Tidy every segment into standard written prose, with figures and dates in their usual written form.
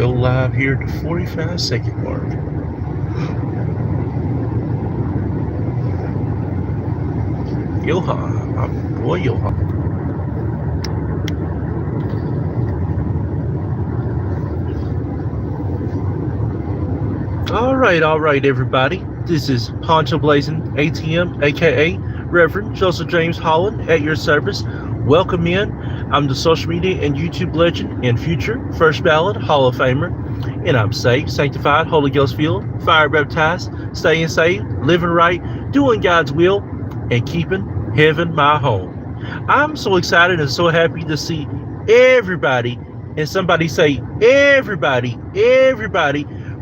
Go live here at the 45-second mark. Johan, my boy Johan. All right, everybody. This is Poncho Blazing ATM, aka Reverend Joseph James Holland, at your service. Welcome in. I'm the social media and YouTube legend and future First Ballot Hall of Famer, and I'm saved, sanctified, Holy Ghost filled, fire baptized, staying saved, living right, doing God's will, and keeping heaven my home. I'm so excited and so happy to see everybody, and somebody say everybody,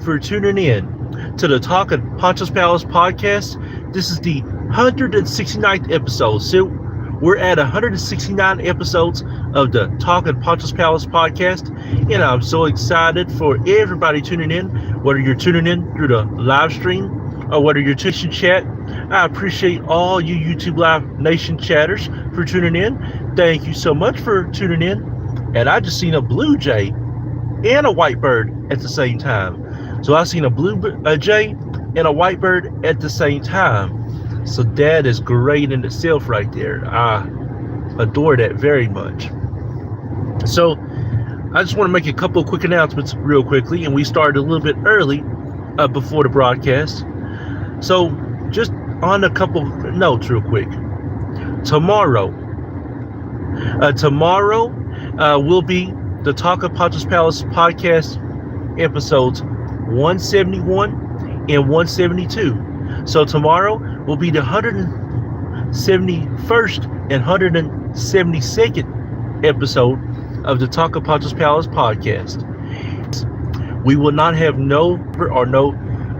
for tuning in to the Talk at Poncho's Palace podcast. This is the 169th episode. So we're at 169 episodes of the Talk at Poncho's Palace podcast, and I'm so excited for everybody tuning in, whether you're tuning in through the live stream or whether you're tuning chat. I appreciate all you YouTube Live Nation chatters for tuning in. Thank you so much for tuning in. And I just seen a blue jay and a white bird at the same time. So I seen a blue jay and a white bird at the same time. So that is great in itself right there. I adore that very much. So I just want to make a couple of quick announcements real quickly, and we started a little bit early before the broadcast. So just on a couple notes real quick. Tomorrow will be the Talk of Poncho's Palace podcast episodes 171 and 172. So tomorrow will be the 171st and 172nd episode of the Talk of Poncho's Palace podcast. We will not have no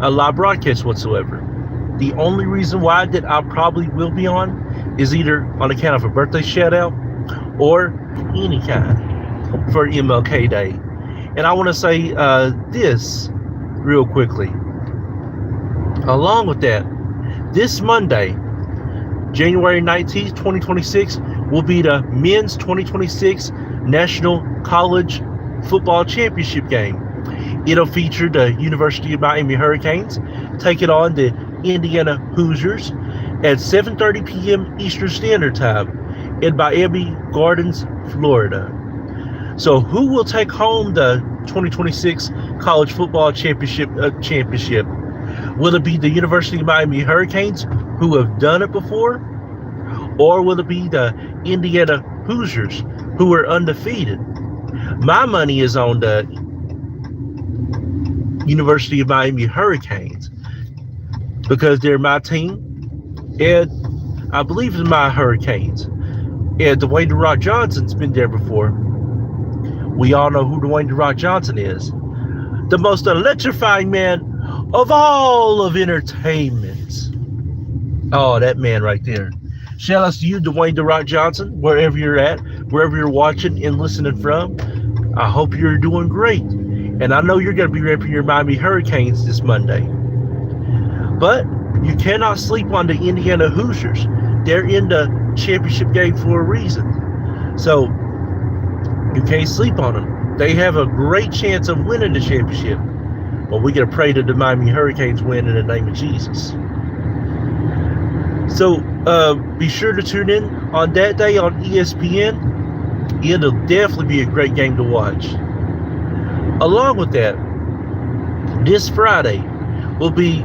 live broadcast whatsoever. The only reason why that I probably will be on is either on account of a birthday shout out or any kind for MLK Day. And I want to say this real quickly. Along with that, this Monday, January 19th, 2026, will be the Men's 2026 National College Football Championship game. It'll feature the University of Miami Hurricanes taking on the Indiana Hoosiers at 7:30 p.m. Eastern Standard Time in Miami Gardens, Florida. So who will take home the 2026 College Football Championship? Will it be the University of Miami Hurricanes, who have done it before? Or will it be the Indiana Hoosiers, who are undefeated? My money is on the University of Miami Hurricanes because they're my team, and I believe in my Hurricanes. And Dwayne "The Rock" Johnson's been there before. We all know who Dwayne "The Rock" Johnson is. The most electrifying man of all of entertainment. Oh, that man right there. Shout out to you, Dwayne "The Rock" Johnson, wherever you're at, wherever you're watching and listening from. I hope you're doing great. And I know you're going to be repping your Miami Hurricanes this Monday. But you cannot sleep on the Indiana Hoosiers. They're in the championship game for a reason. So you can't sleep on them. They have a great chance of winning the championship. Well, we got to pray that the Miami Hurricanes win in the name of Jesus. So be sure to tune in on that day on ESPN. It'll definitely be a great game to watch. Along with that, this Friday will be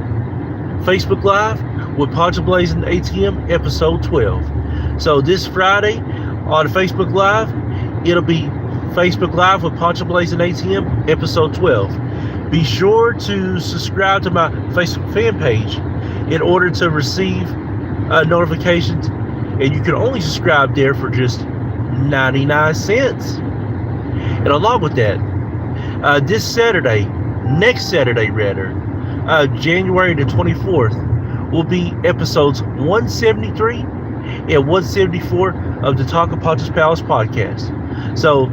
Facebook Live with Poncho Blazing ATM episode 12. So this Friday on Facebook Live, it'll be Facebook Live with Poncho Blazing ATM episode 12. Be sure to subscribe to my Facebook fan page in order to receive notifications, and you can only subscribe there for just 99 cents. And along with that, next Saturday, January the 24th, will be episodes 173 and 174 of the Talk of Poncho's Palace podcast. So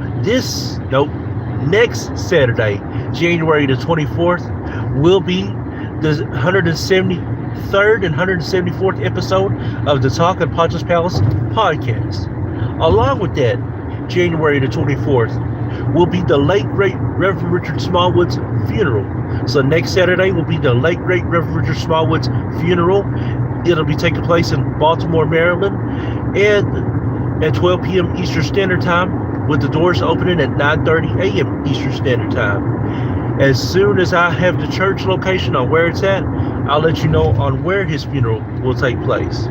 next Saturday, January the 24th, will be the 173rd and 174th episode of the Talk of Poncho's Palace podcast. Along with that, January the 24th, will be the late great Reverend Richard Smallwood's funeral. So next Saturday will be the late great Reverend Richard Smallwood's funeral. It'll be taking place in Baltimore, Maryland, and at 12 p.m. Eastern Standard Time, with the doors opening at 9:30 a.m. Eastern Standard Time. As soon as I have the church location on where it's at, I'll let you know on where his funeral will take place.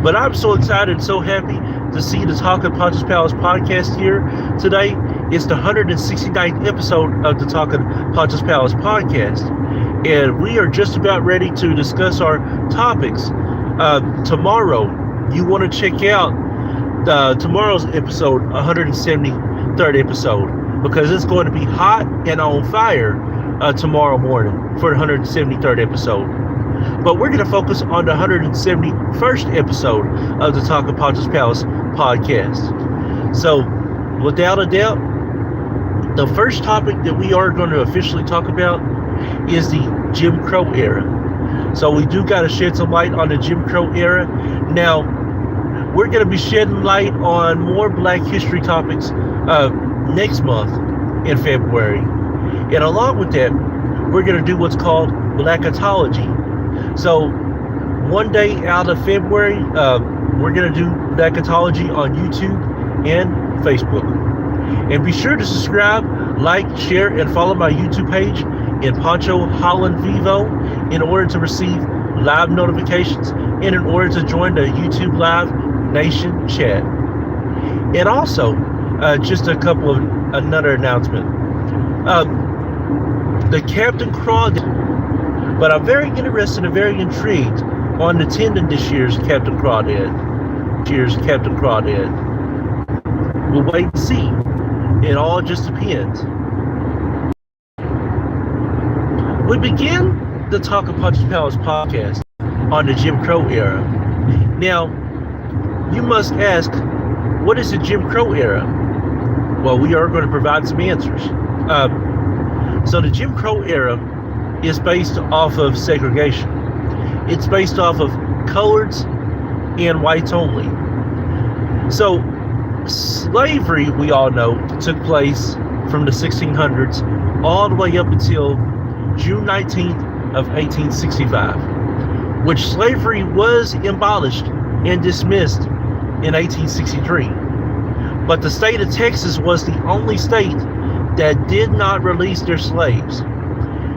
But I'm so excited and so happy to see the Talk of Poncho's Palace podcast here today. It's the 169th episode of the Talk of Poncho's Palace podcast. And we are just about ready to discuss our topics. Tomorrow, you want to check out tomorrow's episode, 173rd episode, because it's going to be hot and on fire tomorrow morning for the 173rd episode. But we're going to focus on the 171st episode of the Talk of Poncho's Palace podcast. So, without a doubt, the first topic that we are going to officially talk about is the Jim Crow era. So we do got to shed some light on the Jim Crow era. Now, we're going to be shedding light on more Black history topics next month in February. And along with that, we're going to do what's called Blackatology. So one day out of February, we're going to do Blackatology on YouTube and Facebook. And be sure to subscribe, like, share, and follow my YouTube page in Poncho Holland Vivo in order to receive live notifications and in order to join the YouTube Live Nation chat. And also, just another announcement. The Captain Crawdad, but I'm very interested and very intrigued on attending this year's Captain Crawdad. We'll wait and see. It all just depends. We begin the Talk of Poncho's Palace podcast on the Jim Crow era. Now, you must ask, what is the Jim Crow era? Well, we are going to provide some answers. So the Jim Crow era is based off of segregation. It's based off of coloreds and whites only. So slavery, we all know, took place from the 1600s all the way up until June 19th of 1865, which slavery was abolished and dismissed in 1863. But the state of Texas was the only state that did not release their slaves.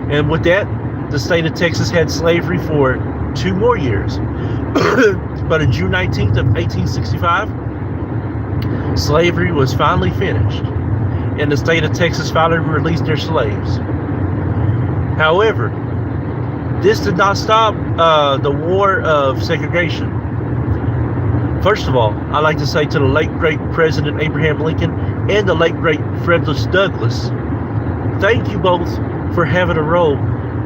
And with that, the state of Texas had slavery for 2 more years. But on June 19th of 1865, slavery was finally finished, and the state of Texas finally released their slaves. However, this did not stop the war of segregation. First of all, I'd like to say to the late great President Abraham Lincoln and the late great Frederick Douglass, thank you both for having a role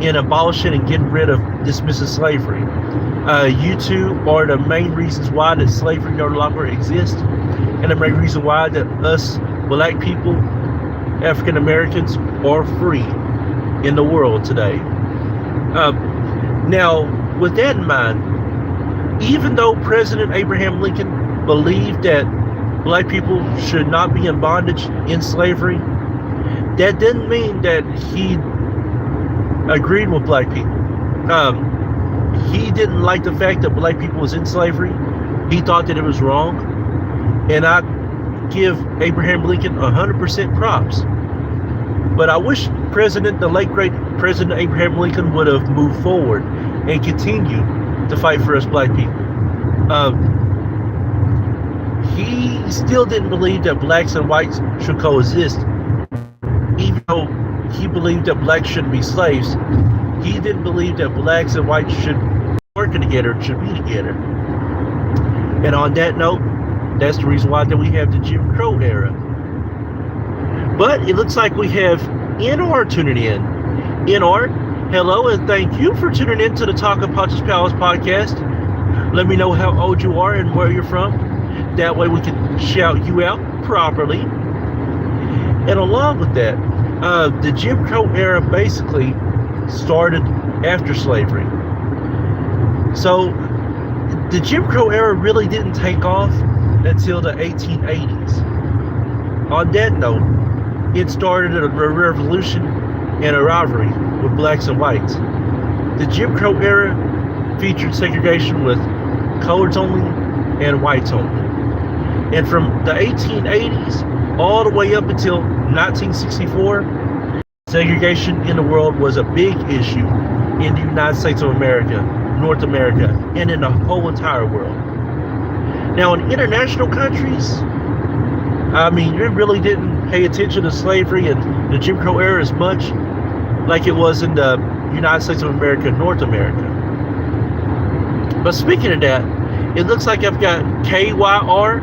in abolishing and getting rid of dismissing slavery. You two are the main reasons why that slavery no longer exists, and the main reason why that us Black people, African Americans, are free in the world today. Now, with that in mind, even though President Abraham Lincoln believed that Black people should not be in bondage in slavery, that didn't mean that he agreed with Black people. He didn't like the fact that Black people was in slavery. He thought that it was wrong. And I give Abraham Lincoln 100% props. But I wish the late great President Abraham Lincoln would have moved forward and continued to fight for us Black people. He still didn't believe that blacks and whites should coexist. Even though he believed that blacks shouldn't be slaves, he didn't believe that blacks and whites should work together, should be together. And on that note, that's the reason why that we have the Jim Crow era. But it looks like we have NR tuning in. NR, hello, and thank you for tuning in to the Talk of Poncho's Palace podcast. Let me know how old you are and where you're from. That way we can shout you out properly. And along with that, the Jim Crow era basically started after slavery. So the Jim Crow era really didn't take off until the 1880s. On that note, it started a revolution and a rivalry with blacks and whites. The Jim Crow era featured segregation with coloreds only and whites only. And from the 1880s all the way up until 1964, segregation in the world was a big issue in the United States of America, North America, and in the whole entire world. Now, in international countries, I mean, you really didn't pay attention to slavery and the Jim Crow era as much like it was in the United States of America, North America. But speaking of that, it looks like I've got KYRB.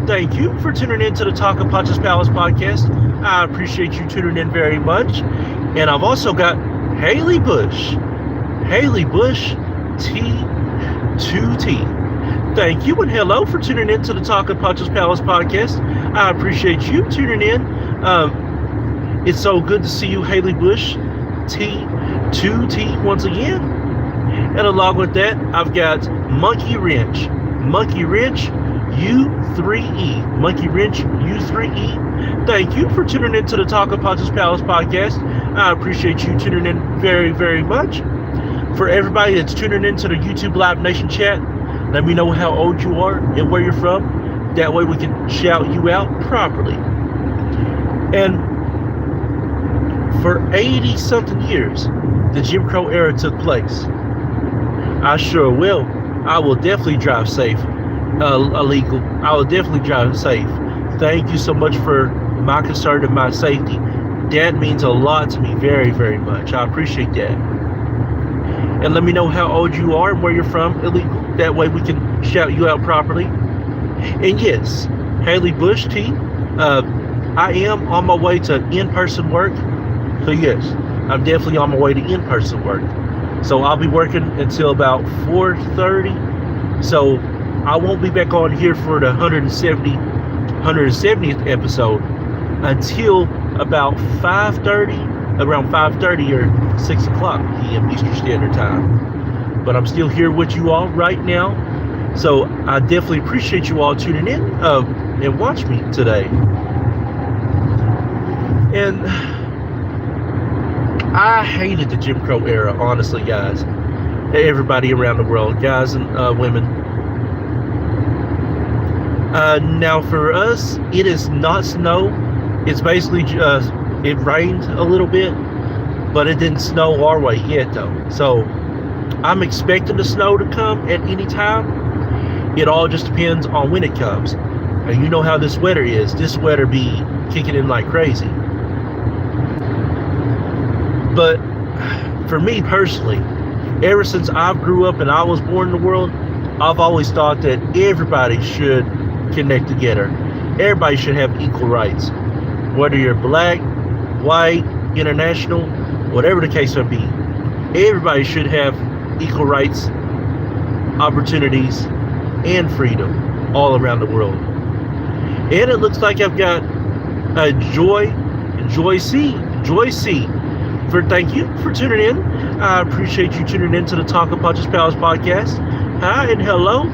Thank you for tuning in to the Talk of Poncho's Palace podcast. I appreciate you tuning in very much. And I've also got Haley Bush T2T. Thank you and hello for tuning in to the Talk of Poncho's Palace podcast. I appreciate you tuning in. It's so good to see you, Haley Bush T2T, once again. And along with that, I've got Monkey Wrench U3E. Monkey Wrench U3E. Thank you for tuning in to the Talk of Poncho's Palace podcast. I appreciate you tuning in very, very much. For everybody that's tuning in to the YouTube Live Nation chat, let me know how old you are and where you're from. That way we can shout you out properly. And for 80-something years, the Jim Crow era took place. I sure will. I will definitely drive safe. Illegal. I will definitely drive safe. Thank you so much for my concern and my safety. That means a lot to me, very, very much. I appreciate that. And let me know how old you are and where you're from, illegal. That way we can shout you out properly. And yes, Haley Bush T, I am on my way to in-person work. So yes, I'm definitely on my way to in-person work. So I'll be working until about 4:30. So I won't be back on here for the 170th episode until about 5:30, around 5:30 or 6 o'clock p.m. Eastern Standard Time. But I'm still here with you all right now. So I definitely appreciate you all tuning in and watch me today. And I hated the Jim Crow era, honestly, guys. Everybody around the world, guys and women. Now for us, it is not snow. It's basically just, it rained a little bit, but it didn't snow our way yet though. So I'm expecting the snow to come at any time. It all just depends on when it comes. And you know how this weather is. This weather be kicking in like crazy. But for me personally, ever since I grew up and I was born in the world, I've always thought that everybody should connect together. Everybody should have equal rights. Whether you're black, white, international, whatever the case may be, everybody should have equal rights, opportunities, and freedom all around the world. And it looks like I've got Joy C. Thank you for tuning in. I appreciate you tuning in to the Talk of Poncho's Palace podcast. Hi and hello.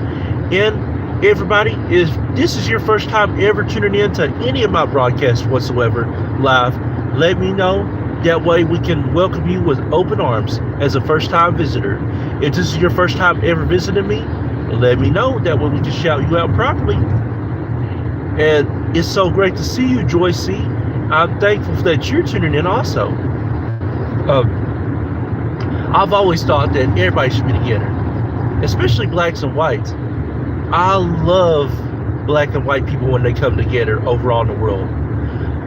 And everybody, if this is your first time ever tuning in to any of my broadcasts whatsoever live, let me know. That way we can welcome you with open arms as a first-time visitor. If this is your first time ever visiting me, let me know. That way we can shout you out properly. And it's so great to see you, Joy C. I'm thankful that you're tuning in also. I've always thought that everybody should be together, especially blacks and whites. I love black and white people when they come together overall in the world.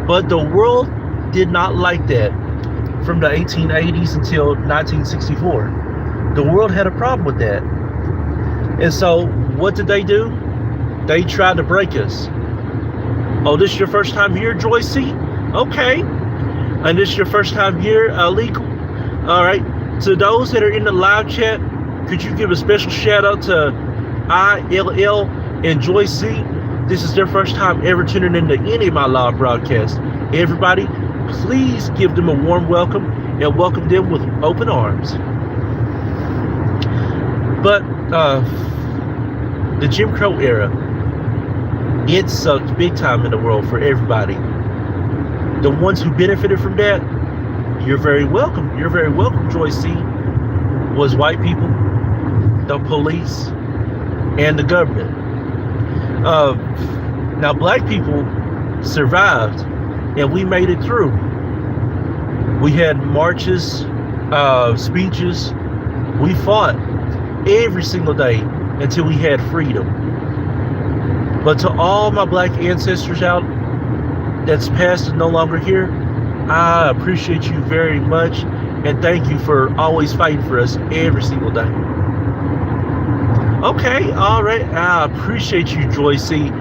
But the world did not like that from the 1880s until 1964. The world had a problem with that. And so what did they do? They tried to break us. Oh, this is your first time here, Joy C? Okay. And this is your first time here, illegal? All right. To those that are in the live chat, could you give a special shout out to ILL and Joy C? This is their first time ever tuning into any of my live broadcasts. Everybody, please give them a warm welcome and welcome them with open arms. But the Jim Crow era, it sucked big time in the world for everybody. The ones who benefited from that, you're very welcome. You're very welcome, Joy C. Was white people, the police, and the government. Uh, Now, black people survived, and we made it through. We had marches, speeches. We fought every single day until we had freedom. But to all my black ancestors out that's past and no longer here, I appreciate you very much, and thank you for always fighting for us every single day. Okay, all right. I appreciate you, Joy C.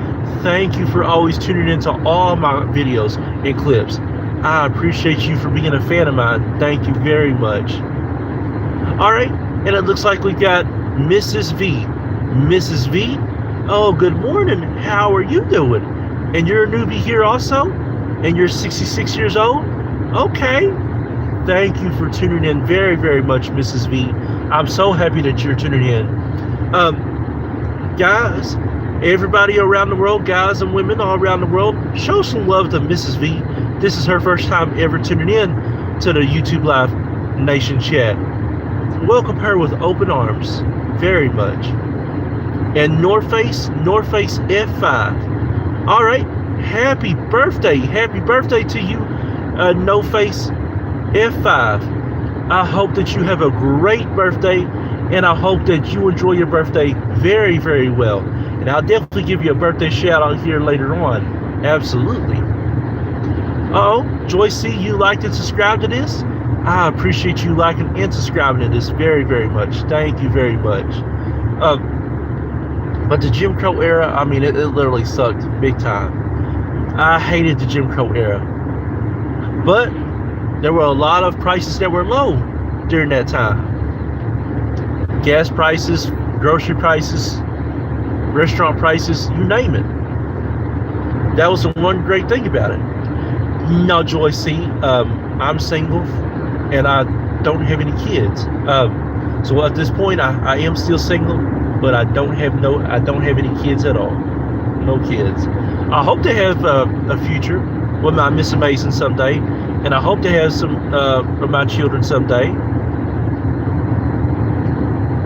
Thank you for always tuning into all my videos and clips. I appreciate you for being a fan of mine. Thank you very much. All right, and it looks like we got Mrs. V. Mrs. V, oh, good morning. How are you doing? And you're a newbie here also? And you're 66 years old? Okay. Thank you for tuning in very, very much, Mrs. V. I'm so happy that you're tuning in. Guys, everybody around the world, guys and women all around the world, show some love to Mrs. V. This is her first time ever tuning in to the YouTube Live Nation chat. Welcome her with open arms, very much. And North Face F5. All right, happy birthday to you, No Face F5. I hope that you have a great birthday, and I hope that you enjoy your birthday very, very well. And I'll definitely give you a birthday shout out here later on. Absolutely. Oh, Joy C, you liked and subscribed to this? I appreciate you liking and subscribing to this very, very much. Thank you very much. But the Jim Crow era, I mean, it literally sucked big time. I hated the Jim Crow era. But there were a lot of prices that were low during that time. Gas prices, grocery prices, restaurant prices, you name it. That was the one great thing about it. Now, Joy C, I'm single and I don't have any kids. So at this point, I am still single, but I don't have any kids at all. No kids. I hope to have a future with my Miss Amazing someday, and I hope to have some of my children someday.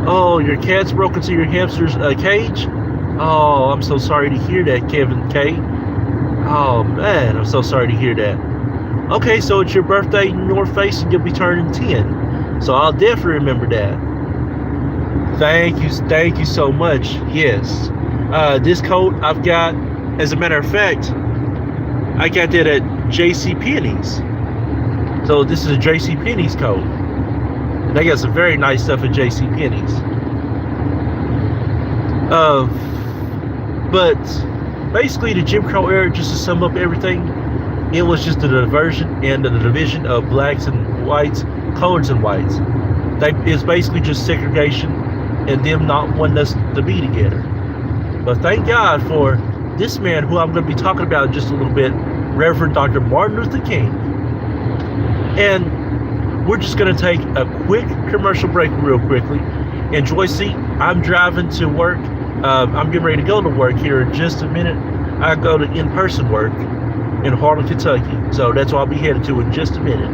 Oh, your cat's broke into your hamster's cage? Oh, I'm so sorry to hear that, Kevin K. Oh, man, I'm so sorry to hear that. Okay, so it's your birthday in North Face, and you'll be turning 10. So I'll definitely remember that. Thank you so much. Yes. This coat I've got, as a matter of fact, I got that at JCPenney's. So this is a JCPenney's coat. And they got some very nice stuff at JCPenney's. But basically the Jim Crow era, just to sum up everything, it was just the diversion and the division of blacks and whites, coloreds and whites. It's basically just segregation and them not wanting us to be together. But thank God for this man who I'm going to be talking about in just a little bit, Reverend Dr. Martin Luther King. And we're just going to take a quick commercial break real quickly. And Joy C, I'm driving to work. I'm getting ready to go to work here in just a minute. I go to in-person work in Harlan, Kentucky. So that's what I'll be headed to in just a minute.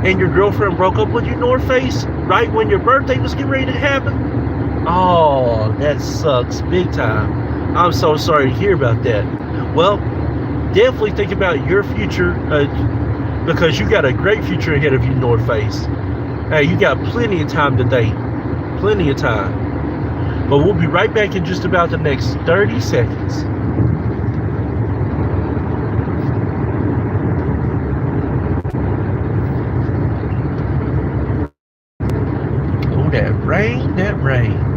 And your girlfriend broke up with you, North Face, right when your birthday was getting ready to happen? Oh, that sucks big time. I'm so sorry to hear about that. Well, definitely think about your future, because you got a great future ahead of you, North Face. Hey, you got plenty of time to date. Plenty of time. But we'll be right back in just about the next 30 seconds. Oh, that rain, that rain.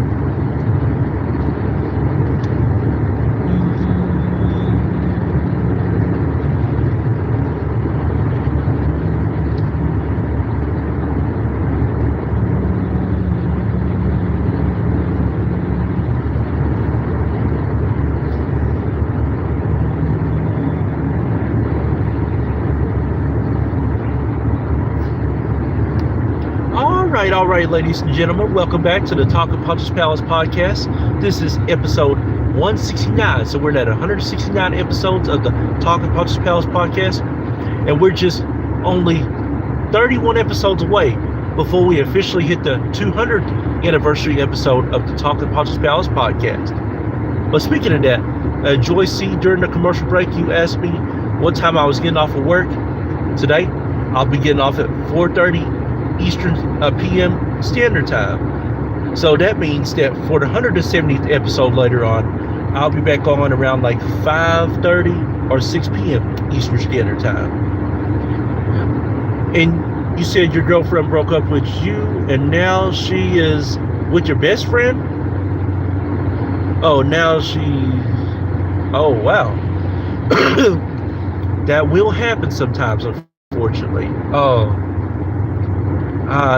All right, ladies and gentlemen, welcome back to the Talk of Poncho's Palace podcast. This is episode 169. So we're at 169 episodes of the Talking Poncho's Palace podcast, and we're just only 31 episodes away before we officially hit the 200th anniversary episode of the Talking Poncho's Palace podcast. But speaking of that, Joyce C, during the commercial break, you asked me what time I was getting off of work. Today, I'll be getting off at 4:30 Eastern p.m. Standard Time. So that means that for the 170th episode later on, I'll be back on around like 5:30 or 6 p.m. Eastern Standard Time. And you said your girlfriend broke up with you, and now she is with your best friend? Oh, now she... Oh, wow. That will happen sometimes, unfortunately. Oh.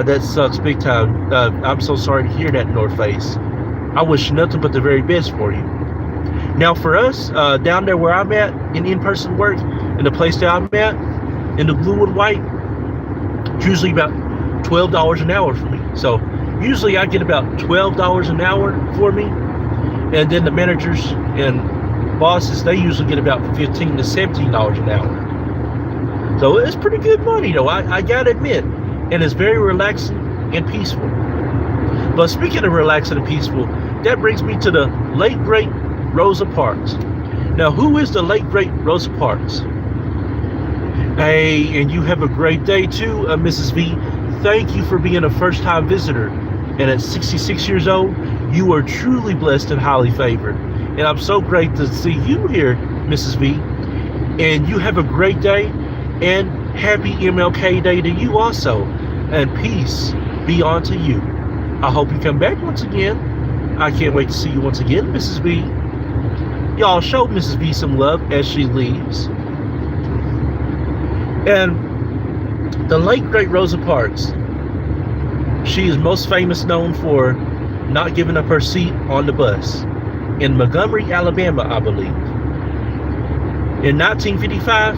That sucks big time. I'm so sorry to hear that, North Face. I wish nothing but the very best for you. Now, for us, down there where I'm at, in-person work, in the place that I'm at, in the blue and white, it's usually about $12 an hour for me. So, usually I get about $12 an hour for me. And then the managers and bosses, they usually get about $15 to $17 an hour. So it's pretty good money, though, I gotta admit. And it's very relaxing and peaceful. But speaking of relaxing and peaceful, that brings me to the late, great Rosa Parks. Now, who is the late, great Rosa Parks? Hey, and you have a great day too, Mrs. V. Thank you for being a first-time visitor. And at 66 years old, you are truly blessed and highly favored. And I'm so great to see you here, Mrs. V. And you have a great day, and happy MLK Day to you also. And peace be unto you. I hope you come back once again. I can't wait to see you once again, Mrs. V. Y'all show Mrs. V some love as she leaves. And the late, great Rosa Parks, she is most famous known for not giving up her seat on the bus in Montgomery, Alabama, I believe. In 1955,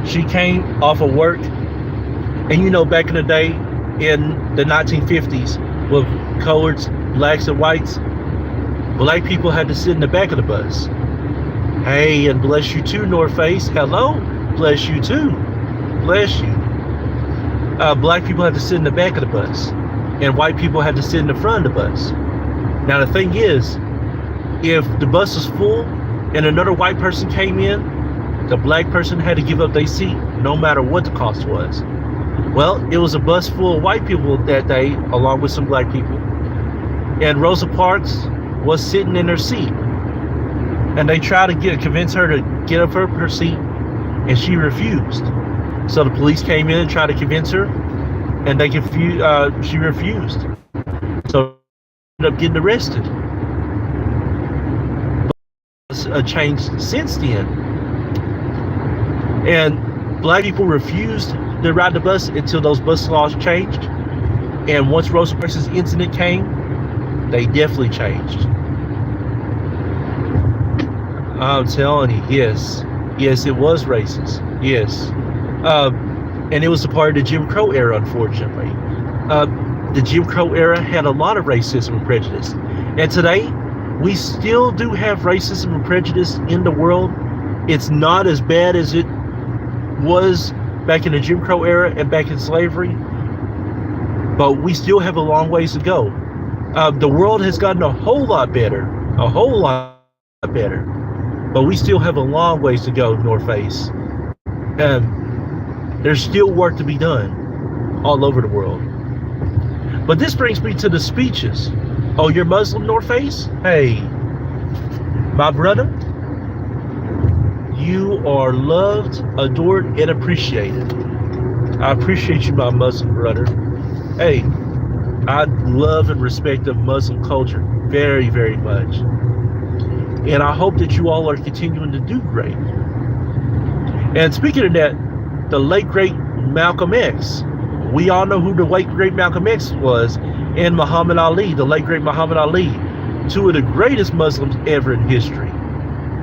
she came off of work, and you know, back in the day, in the 1950s, with coloreds, blacks, and whites, black people had to sit in the back of the bus. Hey, and bless you too, North Face. Hello, bless you too. Bless you. Black people had to sit in the back of the bus, and white people had to sit in the front of the bus. Now the thing is, if the bus was full and another white person came in, the black person had to give up their seat no matter what the cost was. Well, it was a bus full of white people that day, along with some black people, and Rosa Parks was sitting in her seat, and they tried to convince her to get up her seat, and she refused. So the police came in and tried to convince her, and she refused. So she ended up getting arrested. But changed since then, and black people refused to ride the bus until those bus laws changed. And once Rosa Parks' incident came, they definitely changed. I'm telling you, yes, it was racist. Yes. And it was a part of the Jim Crow era, unfortunately. The Jim Crow era had a lot of racism and prejudice. And today, we still do have racism and prejudice in the world. It's not as bad as it was back in the Jim Crow era and back in slavery. But we still have a long ways to go. The world has gotten a whole lot better. But we still have a long ways to go, North Face. There's still work to be done all over the world. But this brings me to the speeches. Oh, you're Muslim, North Face? Hey, my brother, you are loved, adored, and appreciated. I appreciate you, my Muslim brother. Hey, I love and respect the Muslim culture very, very much. And I hope that you all are continuing to do great. And speaking of that, the late, great Malcolm X. We all know who the late, great Malcolm X was, and Muhammad Ali, the late, great Muhammad Ali. Two of the greatest Muslims ever in history.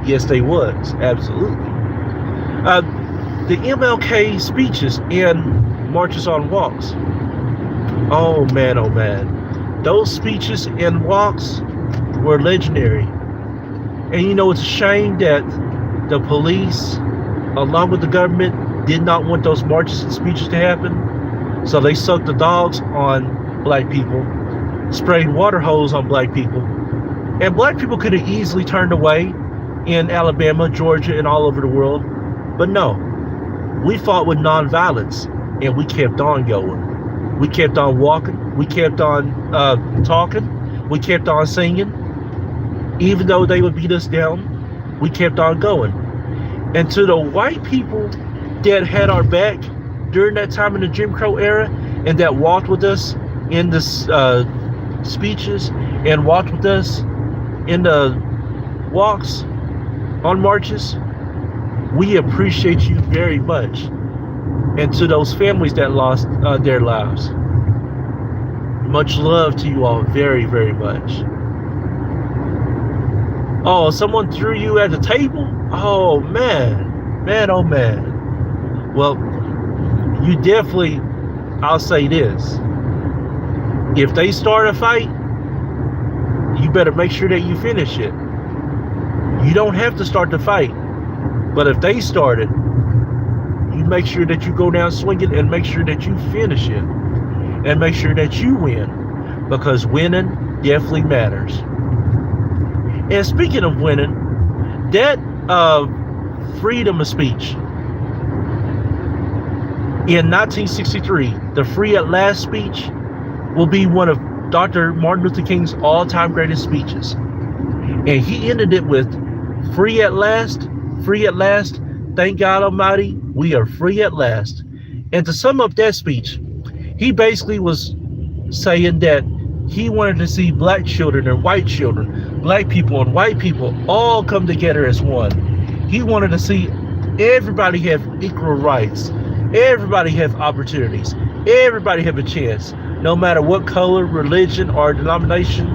Yes, they was. Absolutely. The MLK speeches and marches on walks. Oh man. Those speeches and walks were legendary. And you know, it's a shame that the police, along with the government, did not want those marches and speeches to happen. So they sucked the dogs on black people, sprayed water hose on black people. And black people could have easily turned away in Alabama, Georgia, and all over the world. But no, we fought with nonviolence, and we kept on going. We kept on walking. We kept on talking. We kept on singing. Even though they would beat us down, we kept on going. And to the white people that had our back during that time in the Jim Crow era, and that walked with us in the speeches and walked with us in the walks on marches, we appreciate you very much. And to those families that lost their lives, much love to you all very, very much. Oh, someone threw you at the table? Oh, man. Man, oh, man. Well, you definitely, I'll say this. If they start a fight, you better make sure that you finish it. You don't have to start the fight. But if they start it, you make sure that you go down swinging and make sure that you finish it. And make sure that you win. Because winning definitely matters. And speaking of winning, that freedom of speech in 1963, the Free at Last speech, will be one of Dr. Martin Luther King's all-time greatest speeches. And he ended it with, free at last, thank God Almighty, we are free at last. And to sum up that speech, he basically was saying that he wanted to see black children and white children, black people and white people all come together as one. He wanted to see everybody have equal rights, everybody have opportunities, everybody have a chance, no matter what color, religion, or denomination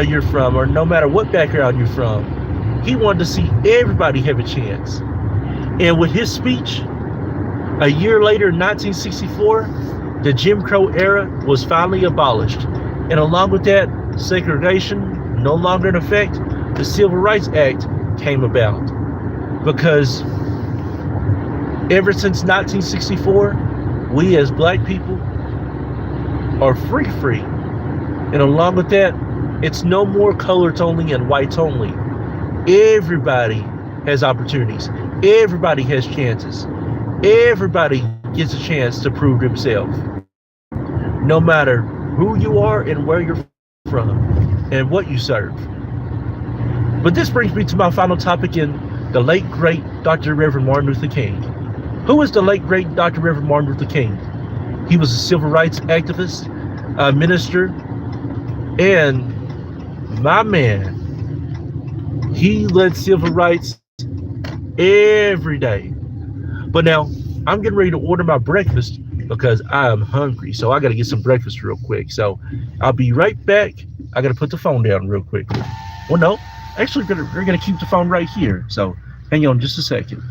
you're from, or no matter what background you're from. He wanted to see everybody have a chance. And with his speech, a year later in 1964, the Jim Crow era was finally abolished. And along with that, segregation no longer in effect, the Civil Rights Act came about. Because ever since 1964, we as black people are free. And along with that, it's no more colors only and whites only. Everybody has opportunities. Everybody has chances. Everybody gets a chance to prove themselves. No matter who you are and where you're from and what you serve. But this brings me to my final topic in the late great Dr. Reverend Martin Luther King. Who is the late great Dr. Reverend Martin Luther King? He was a civil rights activist, a minister, and my man, he led civil rights every day. But now I'm getting ready to order my breakfast because I am hungry. So I got to get some breakfast real quick. So I'll be right back. I got to put the phone down real quick. Well, no, actually we're going to keep the phone right here. So hang on just a second.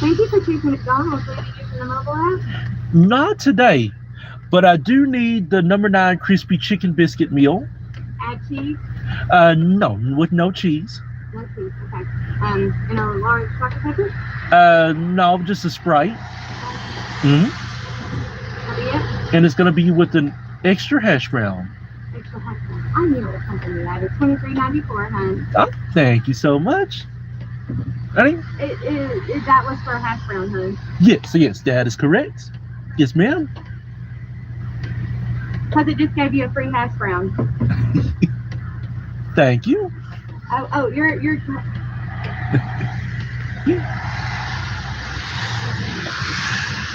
Thank you for choosing McDonald's. Are you using the mobile app? Not today, but I do need the number 9 crispy chicken biscuit meal. Add cheese? No, with no cheese. No cheese, okay. And a large chocolate pepper? No, just a Sprite. That'll be it? And it's going to be with an extra hash brown. Extra hash brown. I knew it was something you added. $23.94, hon. Oh, thank you so much. Honey? That was for a hash brown, hon. Yes, that is correct. Yes, ma'am. Because it just gave you a free hash brown. Thank you. Oh, you're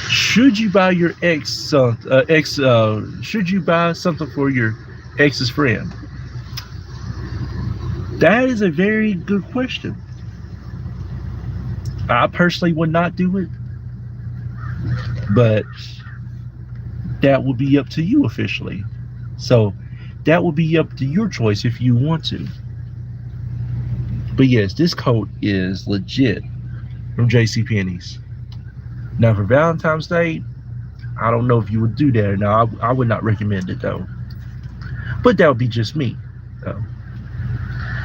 Should you buy your should you buy something for your ex's friend? That is a very good question. I personally would not do it, but that will be up to you officially. So that will be up to your choice if you want to. But yes, this coat is legit from JCPenney's. Now for Valentine's Day, I don't know if you would do that or not. I would not recommend it though. But that would be just me. Um,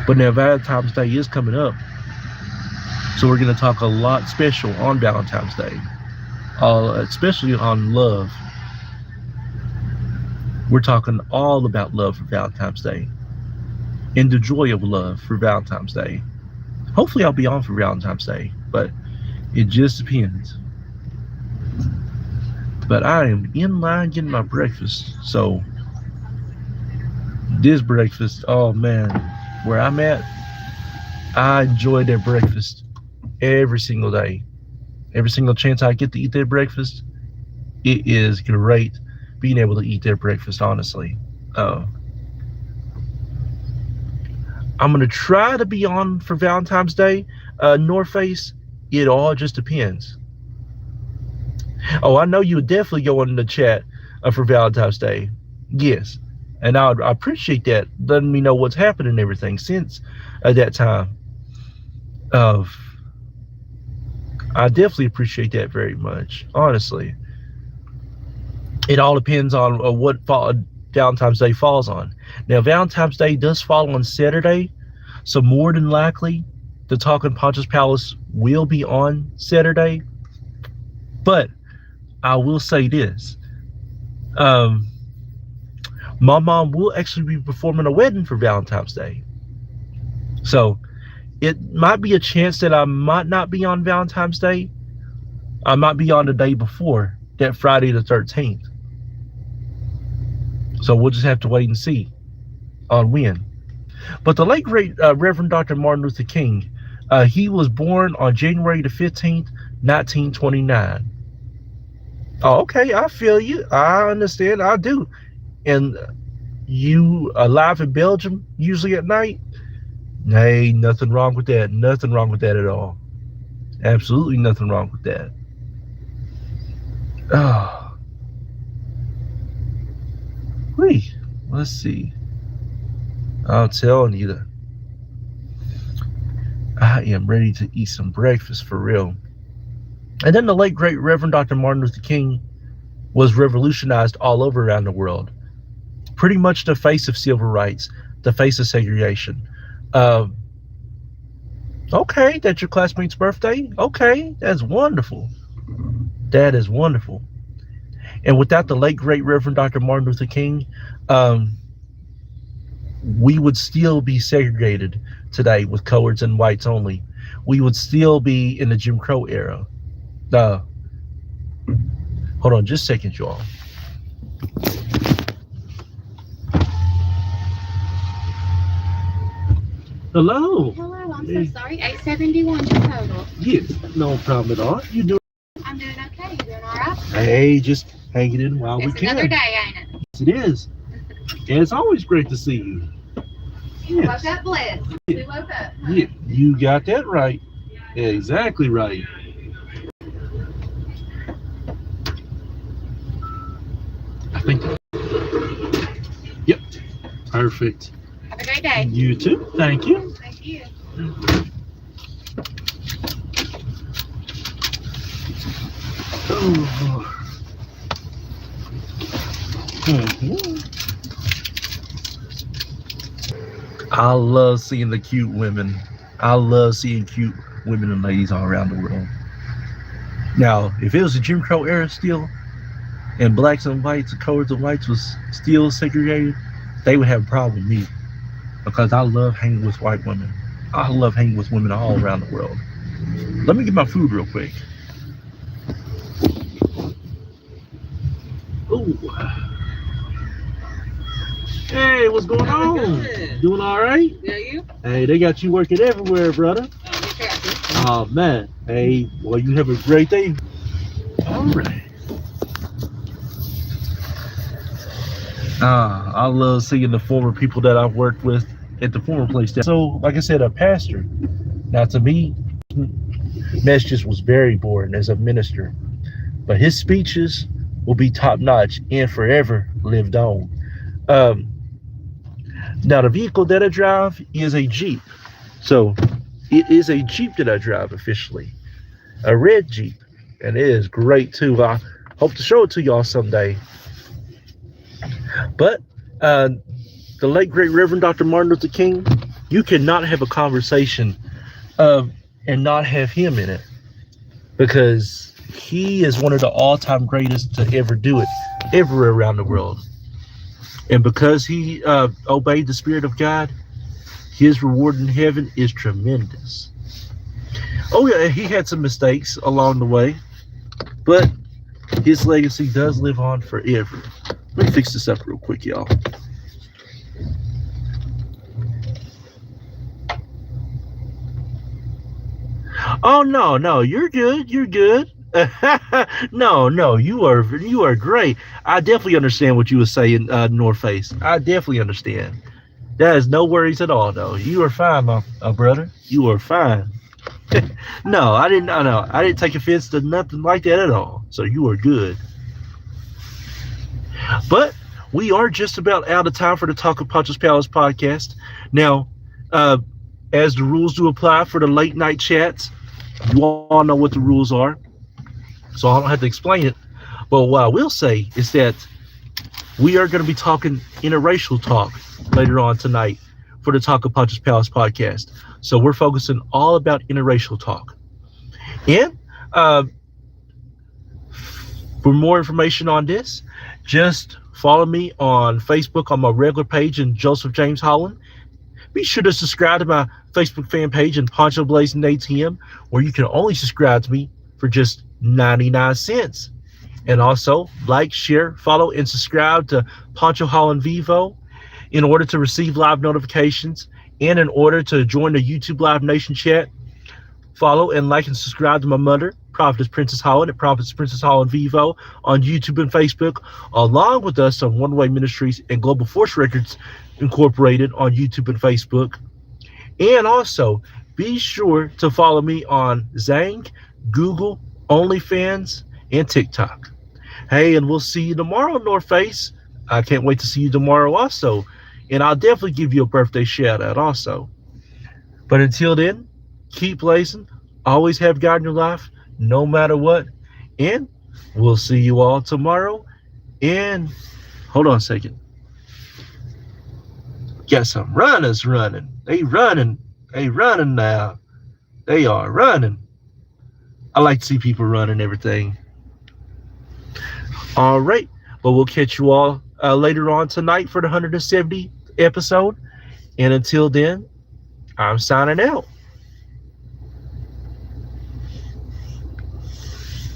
but now Valentine's Day is coming up. So we're going to talk a lot special on Valentine's Day. Especially on love. We're talking all about love for Valentine's Day. And the joy of love for Valentine's Day. Hopefully I'll be on for Valentine's Day. But it just depends. But I am in line getting my breakfast. So this breakfast, oh man, where I'm at, I enjoy that breakfast every single day. Every single chance I get to eat that breakfast, it is great being able to eat that breakfast, honestly. I'm going to try to be on for Valentine's Day. North Face, it all just depends. Oh, I know you would definitely go in the chat for Valentine's Day. Yes. And I appreciate that, letting me know what's happened and everything since that time. I definitely appreciate that very much, honestly. It all depends on what Valentine's Day falls on. Now, Valentine's Day does fall on Saturday, so more than likely, the Talk in Poncho's Palace will be on Saturday. But I will say this. My mom will actually be performing a wedding for Valentine's Day. So it might be a chance that I might not be on Valentine's Day. I might be on the day before, that Friday the 13th. So we'll just have to wait and see on when. But the late great Reverend Dr. Martin Luther King, he was born on January the 15th, 1929. Oh, okay, I feel you. I understand. I do. And you alive in Belgium usually at night? Hey, nothing wrong with that. Nothing wrong with that at all. Absolutely nothing wrong with that. Oh. Wait, let's see. I'm telling you that I am ready to eat some breakfast for real. And then the late great Reverend Dr. Martin Luther King was revolutionized all over around the world. Pretty much the face of civil rights, the face of segregation. Okay, that's your classmate's birthday? Okay, that's wonderful. That is wonderful. And without the late great Reverend Dr. Martin Luther King, we would still be segregated today with coloreds and whites only. We would still be in the Jim Crow era. Hold on just a second, y'all. Hello. Hello, I'm so sorry. 871 your total. Yes, no problem at all. You doing? I'm doing okay. You doing all right? Hey, just hanging in while we It's can. another day, ain't it? Yes, it is. And it's always great to see you. Yes. Woke up blessed. We woke up. Huh? Yeah, you got that right. Yeah, exactly right. I think. Yep. Perfect. Have a great day. You too. Thank you. Thank you. Oh. I love seeing the cute women. I love seeing cute women and ladies all around the world. Now, if it was the Jim Crow era still, and blacks and whites, the coloreds and whites was still segregated, they would have a problem with me. Because I love hanging with white women. I love hanging with women all around the world. Let me get my food real quick. Ooh. Hey, what's going on? Good. Doing all right? Yeah, you? Hey, they got you working everywhere, brother. Oh, man. Hey, well, you have a great day. All right. I love seeing the former people that I've worked with at the former place. So, like I said, a pastor. Now, to me, messages was very boring as a minister. But his speeches will be top-notch and forever lived on. Now, the vehicle that I drive is a Jeep. So, it is a Jeep that I drive officially. A red Jeep. And it is great, too. Hope to show it to y'all someday. But uh, the late great Reverend Dr. Martin Luther King, you cannot have a conversation and not have him in it, because he is one of the all-time greatest to ever do it, ever around the world. And because he obeyed the Spirit of God, his reward in heaven is tremendous. Oh yeah, he had some mistakes along the way, but his legacy does live on forever. Let me fix this up real quick, y'all. Oh no, you're good. You're good. No, you are great. I definitely understand what you were saying, North Face. I definitely understand. That is no worries at all, though. You are fine, my brother. You are fine. No, I didn't. No, I didn't take offense to nothing like that at all. So you are good. But we are just about out of time for the Talk of Poncho's Palace podcast. Now, uh, as the rules do apply for the late night chats, you all know what the rules are, so I don't have to explain it. But what I will say is that we are going to be talking interracial talk later on tonight for the Talk of Poncho's Palace podcast. So we're focusing all about interracial talk. And for more information on this, just follow me on Facebook on my regular page and Joseph James Holland. Be sure to subscribe to my Facebook fan page and Poncho Blazing ATM, where you can only subscribe to me for just 99 cents. And also like, share, follow, and subscribe to Poncho Holland Vivo in order to receive live notifications and in order to join the YouTube Live Nation chat. Follow and like and subscribe to my mother, Prophetess Princess Holland, at Prophetess Princess Holland Vivo on YouTube and Facebook, along with us on One Way Ministries and Global Force Records Incorporated on YouTube and Facebook. And also, be sure to follow me on Zang, Google, OnlyFans, and TikTok. Hey, and we'll see you tomorrow, North Face. I can't wait to see you tomorrow also. And I'll definitely give you a birthday shout out also. But until then, keep blazing. Always have God in your life, no matter what. And we'll see you all tomorrow. And hold on a second. Got some runners running. They running. They running now. They are running. I like to see people run and everything. All right. But we'll catch you all later on tonight for the 170th episode. And until then, I'm signing out.